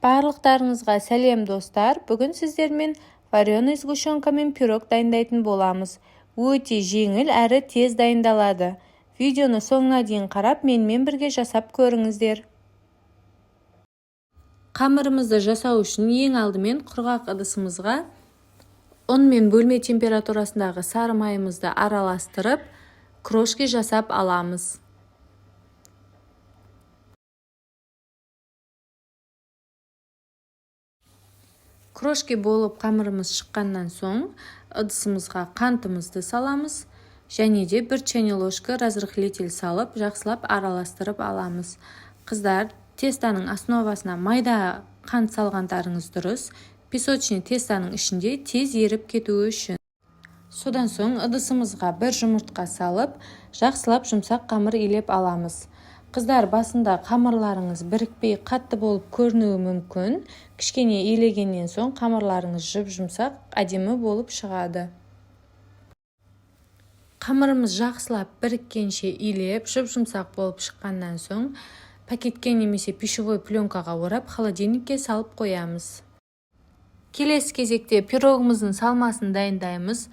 Барлықтарыңызға сәлем достар. Бүгін сіздермен вареный сгущенка мен пирог дайындайтын боламыз. Өте жеңіл әрі тез дайындалады. Видеоны соңына дейін қарап, менімен бірге жасап көріңіздер. Қамырымызды жасау үшін ең алдымен құрғақ ыдысымызға ұн мен бөлме температурасындағы сары майымызды араластырып, крошки жасап аламыз. Крошки болып қамырымыз шыққаннан соң, ыдысымызға қантымызды саламыз, және де 1 чайный ложка разрыхлитель салып, жақсылап араластырып аламыз. Қыздар, тестаның основасына майда қант салғандарыңыз дұрыс. Песочный тестаның ішінде тез еріп кетуі үшін. Содан соң ыдысымызға 1 жұмыртқа салып, жақсылап жұмсақ қамыр илеп аламыз. Қыздар, басында қамырларыңыз бірікпей қатты болып көрінуі мүмкін. Кішкене илегеннен соң қамырларыңыз жұп-жұмсақ, әдемі болып шығады. Қамырымыз жақсылап біріккенше илеп, жұп-жұмсақ болып шыққаннан соң, пакетке немесе пищевой пленкаға орап, холодильникке салып қоямыз. Келесі кезекте пирогымыздың салмасын дайындаймыз.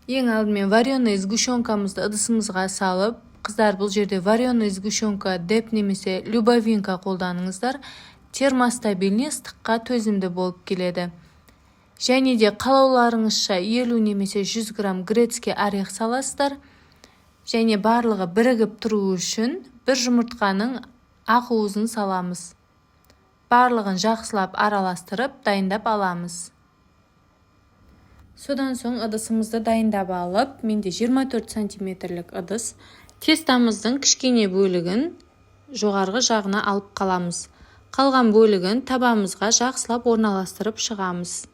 Ең алдымен вареный сгущенкамызды ыдысымызға салып, қыздар, бұл жерде вареный сгущенка деп немесе любовинка қолданыңыздар. Термостабильный, ыстыққа төзімді болып келеді. Және де қалауларыңызша 50 немесе 100 грамм грецкий орех саласыздар. Және барлығы бірігіп тұру үшін 1 жұмыртқаның ақ уызын саламыз. Барлығын жақсылап араластырып, дайындап аламыз. Содан соң ыдысымызды дайындап алып, менде 24 сантиметрлік ыдыс. Тестамыздың кішкене бөлігін жоғарғы жағына алып қаламыз. Қалған бөлігін табамызға жақсылап орналастырып шығамыз.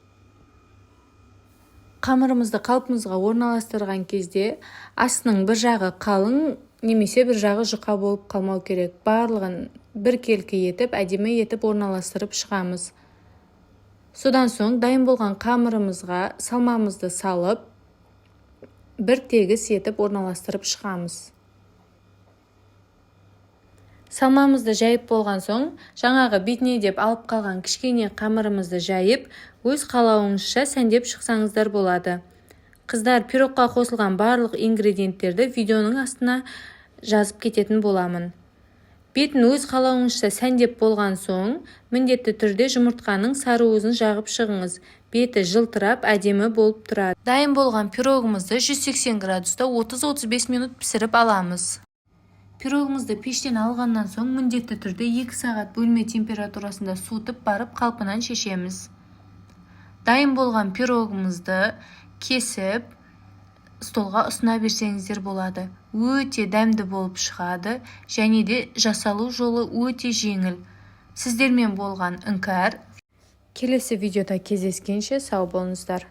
Қамырымызды қалпымызға орналастырған кезде астының бір жағы қалың немесе бір жағы жұқа болып қалмау керек. Барлығын біркелкі етіп, әдемі етіп орналастырып шығамыз. Содан соң дайын болған қамырымызға салмамызды салып, бір тегіс етіп орналастырып шығамыз. Салмамызды жайып болған соң, жаңағы бетіне деп алып қалған кішкене қамырымызды жайып, өз қалауыңызша сәндеп шықсаңыздар болады. Қыздар, пирогқа қосылған барлық ингредиенттерді видеоның астына жазып кететін боламын. Бетін өз қалауыңызша сәндеп болған соң, міндетті түрде жұмыртқаның сары уызын жағып шығыңыз. Беті жылтырап, әдемі болып тұрады. Дайын болған пирогымызды 180 градуста 30-35 минут пісіріп аламыз. Пирогымызды пештен алғаннан соң, міндетті түрде 2 сағат бөлме температурасында суытып барып қалпынан шешеміз. Дайын болған пирогымызды кесіп, столға ұсына берсеңіздер болады. Өте дәмді болып шығады, және де жасалу жолы өте жеңіл. Сіздермен болған Іңкәр. Келесі видеода кездескенше сау болыңыздар.